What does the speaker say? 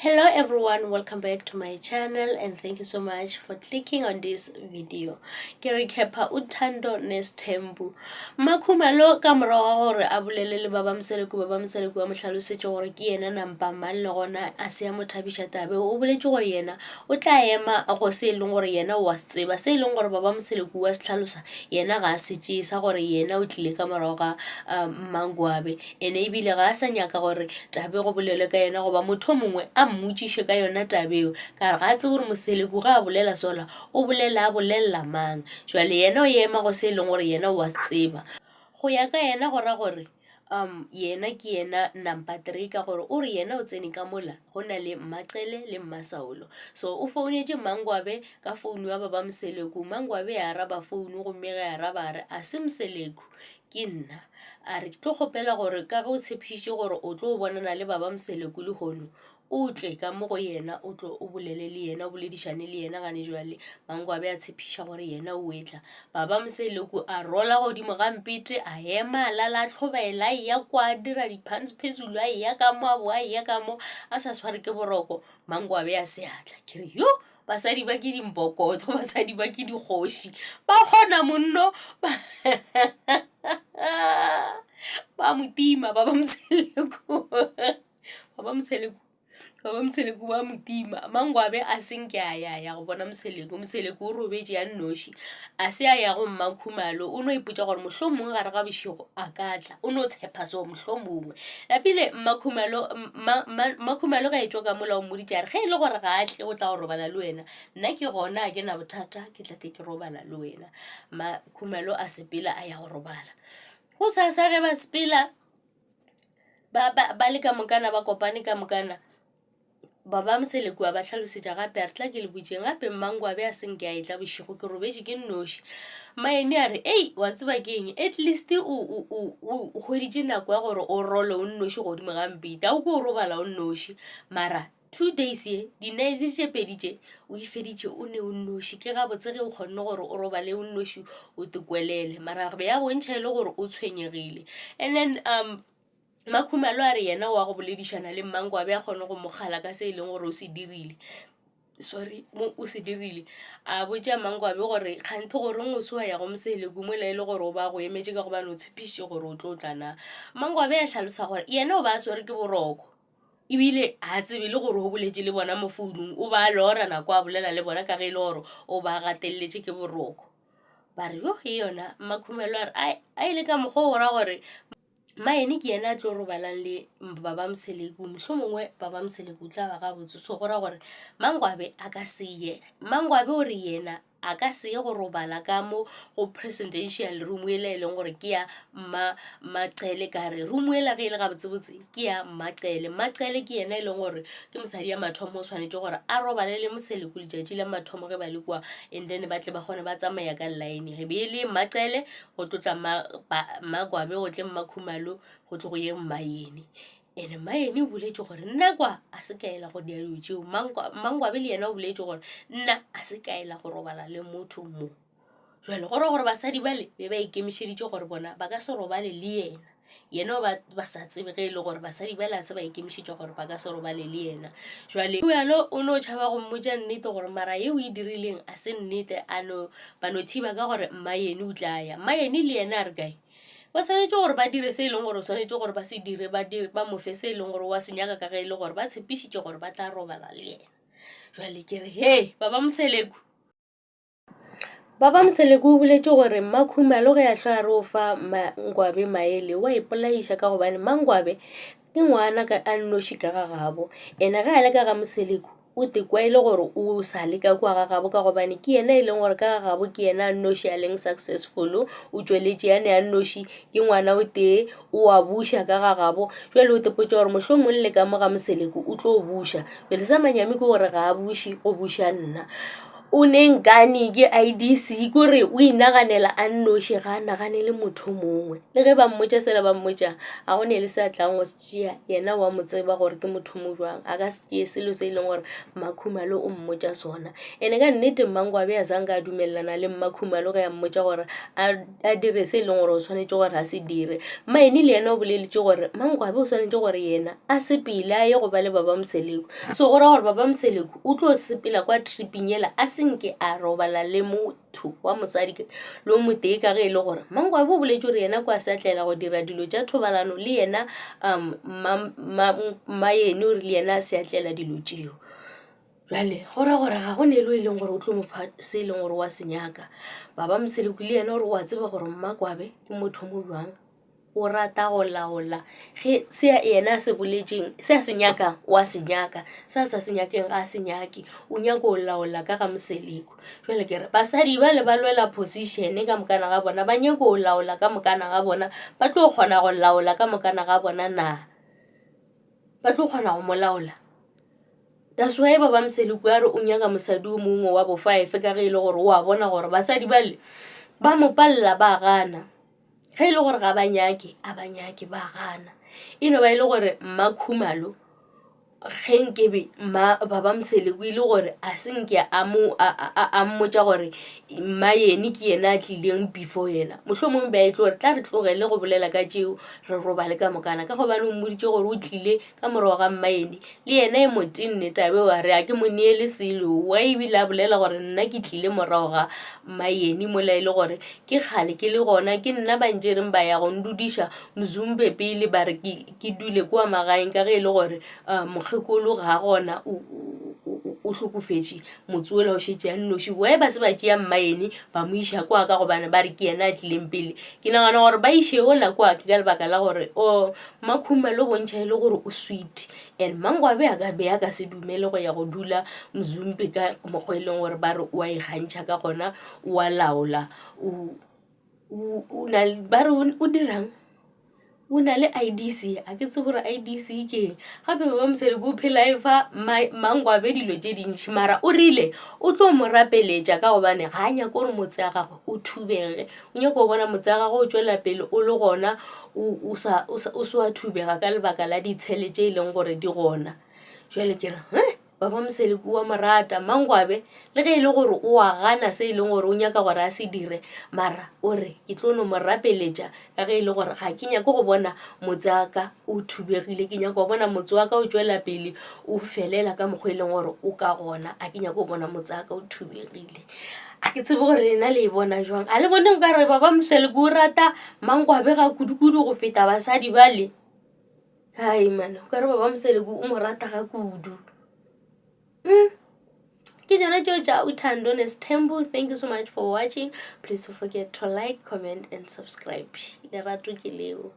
Hello everyone, welcome back to my channel and thank you so much for clicking on this video. Ke recapa Uthando Nestembu. Makhumalo ka mora wa gore a bolele le ba mseleku wa mohlalosetše gore ke yena nampa man le gona a se ya mothabisha tabe o boletse gore yena o tla ema go se e leng gore yena wa tseba se e leng gore ba mseleku wa se hlalosa yena ga se tšesa gore yena o tlile ka mora ga Mangwabe ene ebile ga a sa nyaka gore tabe go bolele ka yena goba motho mongwe a mmotšiše ka yona tabeo ka ga tse gore moseleku ga a bolela sola o bolela a bolela mang jwale yena o ema go se e leng gore yena wa tseba go ya ka yena gora gore yena ke yena number 3 ka gore o re yena o tsene ka mola go na le Mmaqele le Mmasaolo so o founetse Mangwabe ka founu ya baba Mseleku. Mangwabe ya araba founu go mmega ya araba re a se Mseleku ke nna a re tlo gopela gore ka go tshepiše gore o tlo bonana le baba Mseleku le hono o tle ka mo go yena o tlo o bolele le yena o boledišane le yena gane jwale Mangwabe a tshepiša gore yena o etla baba Mseleku a rola godimo ga mpete a ema a lala a tlhobaela a ya kwa dira diphansphezulu a ya ka mo a bo a ya ka mo a sa sware ke boroko Mangwabe a seatla ke re yo basadi ba ke dimbokotho basadi ba ke dikgoši ba kgona monno ba motima baba Mseleku baba Mseleku ba motima Mangwabe a senke a ya go bona Mseleku o robetše ya nnoši a se a ya go Mmakhumalo o no ipotša gore mohlomongwe gare ga bošego a ka tla o no tshepa seo mohlomongwe lapile Mmakhumalo ga etšwa ka mola o moditše a re ge e le gore ga a tle go tla go robala le wena nna ke gona a ke na bothata ke tla ke robala le wena Mmakhumalo a sepela a ya go robala go sa ge ba sepela ba le ka mokana ba kopane ka mokana baba Mseleku a ba hlalosetša gape a re tla ke le botšeng gape Mangwabe a senke a etla bošego ke robetše ke nnoši maene a re ei wa tseba ke eng at least o hweditše nako ya gore o role o nnoši godimo ga mpete a o ko o robala o nnoši mara 2 days ye di-nights tše pedi tše o ifeditše o ne o nnoši ke gabotse ge o kgonne gore o robale o nnoši o tekwelele mara be ya bontšha e le gore o tshwenyegile and then Mmakhumalo a re yena wa go boledišana le Mangwabe a kgone go mogala ka se e leng gore o se dirile a botša Mangwabe gore kganthe gore o se wa ya go Mseleku mola e le gore o ba go emetše ka gobane o tshepišitše gore o tlo tla na Mangwabe a hlalosa gore yena o ba a swere ke boroko ebile a tsebe le gore o boletše le bona mo founung o ba a lora nako a bolela le bona ka ge e le gore o ba gateletše ke boroko ba re yo e yona Mmakhumalo a re a ile ka mokgwa o ra gore maene ke yena a tlo robalang le baba Mseleku mohlomongwe baba Mseleku tla ba ga botse so gora gore Mangwabe a ka se ye Mangwabe o re yena a ka se ye go robala ka mo go presidential room e le leng gore ke ya Mmaqele ka re room e la ge e le ga botsebotse ke ya Mmaqele ke yena e leng gore ke mosadi ya mathomo o tshwanetse gore a robale le Mseleku letšatši la mathomo ge ba le kwa and then ba tle ba kgone ba tsamaya ka line ge be le Mmaqele go tlotla Mangwabe go tle Mmakhumalo go tle go ye Mmaene ene Mmaene o boletše gore nna kwa a se kaela go dia dilo tšeo Mangwabe le yena o boletše gore nna a se kaela go robala le motho mo jwale gore basadi bale be ba ikemišeditše gore bona ba ka se robale le yena ba sa tsebe ge e le gore basadi bale a se ba ikemišeditše gore ba ka se robale le yena jwale yalo o no tšhaba go mmotša nnete gore mara ye o e dirileng a se nnete ba no thiba ka gore Mmaene o tla ya Mmaene le yena a re kae ba swanetše gore ba dire se e leng gore o swanetše gore ba se dire ba mofe se e leng gore wa se nyaka ka ge e le gore ba tshepišitše gore ba tla robala le yena jwale ke re he baba Mseleku o boletše gore Mmakhumalo ge a hlo a re o fa Mangwabe maele wa ipolaiša ka gobane Mangwabe ke ngwana a nnoši ka ga gabo ene ge a le ka ga Mseleku o tekwa e le gore o sa le ka kwa ga gabo ka gobane ke yena e leng gore ka ga gabo ke yena a nnoši a leng successful o tšweletše yane a nnoši ke ngwana o tee o a buša ka ga gabo jwale o tepotša gore mohlomongwe le ka mo ga Mseleku o tlo o buša jwale sa manyami ke gore ga a buše o buša nna o nenkane ke IDC kore o inaganela a nnoši ga a naganele motho mongwe le ge ba mmotša sela ba mmotša a go ne le se a tlang go se tšea yena wa mo tseba gore ke motho mo jwang a ka se tšee selo se e leng gore Makhumalo o mmotša sona ene ka nnete Mangwabe a sanka a dumelelana le Makhumalo ge a mmotša gore a dire se e leng gore o tshwanetše gore a se dire Maeni le yena o boleletše gore Mangwabe o tshwanetše gore yena a sepele a ye go ba le Baba Mseleku so go ra gore Baba Mseleku o tlo sepela kwa triping yela a senke a robala le motho wa mosadi lo motee ka ge e le gore Mangwabe o boletše gore yena kwa se atlela go dira dilo tša thobalano le yena Maeni o re le yena se atlela dilo tšeo jwale go ra gore ga go ne lo e leng gore o tlo mo fa se e leng gore wa se nyaka Baba Mseleku le yena gore wa tseba gore Mmakwabe ke motho mo jwang o rata go laola ge se yena se boletšeng se a se nyaka wa se nyaka sa se nyakeng ga se nyake o nyaka go laola ka ga Mseleku jwale ke re basadi ba le ba lwela position ka mokana ga bona ba nyaka go laola ka mokana ga bona ba tlo kgona go laola ka mokana ga bona na ba tlo kgona go mo laola that's why Baba Mseleku a re o nyaka mosadi o mongwe wa bo 5 ka ge e le gore o a bona gore basadi ba le ba mo palla ba gana ge e le gore ga ba nyake a ba nyake ba gana eno ba e le gore Makhumalo ge nkebe Baba Mseleku e le gore a senke a mmotša gore Maeni ke yena a tlileng before yena mohlomongwe ba e tlo gore tla re tlogele go bolela ka tšeo re robale ka mokana ka gobane o mmoditše gore o tlile ka morago ga Maeni le yena e motenne tabe wa re a ke mo neele selo wa ebile a bolela gore nna ke tlile morago ga Maeni mola e le gore ke kgale ke le gona ke nna ba ntšereng ba ya go ndudiša Mzumbe pele ba re ke dule kwa magaeng ka ge e le gore mokgekolo ga gona o hlokofetše motse ola o šetše ya nnoši we ba se ba tšea Maeni ba mo iša kwa ka gobane ba re ke yena a tlileng pele ke nagana gore ba iše ola kwa ke ka lebaka la gore Makhumalo bontšha e le gore o sweet and Mangwabe a ka be a ka se dumele go ya go dula Mzumbe ka mokgwa e leng gore ba re o a ikgantšha ka gona o a laola ba re o dirang o na le IDC a ke tse gore IDC ke gape Baba Mseleku o phela e fa Mangwabe dilo tše dintšhi mara o rile o tlo mo rapeletša ka gobane ga a nyaka gore motse wa gagwe o thubege o nyaka go bona motse wa gagwe o tšwela pele o le gona o se wa thubega ka lebaka la ditshele tše e leng gore di gona jwale ke re Baba Mseleku wa morata Mangwabe le ge e le gore o a gana se e leng gore o nyaka gore a se dire mara o re ke tlo no mo rapeletša ka ge e le gore ga ke nyaka go bona motse wa ka o thubegile ke nyaka go bona motse wa ka o tšwela pele o felela ka mokgwa e leng gore o ka gona a ke nyaka go bona motse wa ka o thubegile a ke tsebe gore lena le e bona jwang a le boneng ka re Baba Mseleku o rata Mangwabe ga kudu-kudu go feta basadi ba le hai man o ka re Baba Mseleku o mo rata ga kudu ke jona tšeo tša Uthando Nesthembu. Thank you so much for watching. Please don't forget to like, comment and subscribe. Lerato ke leo.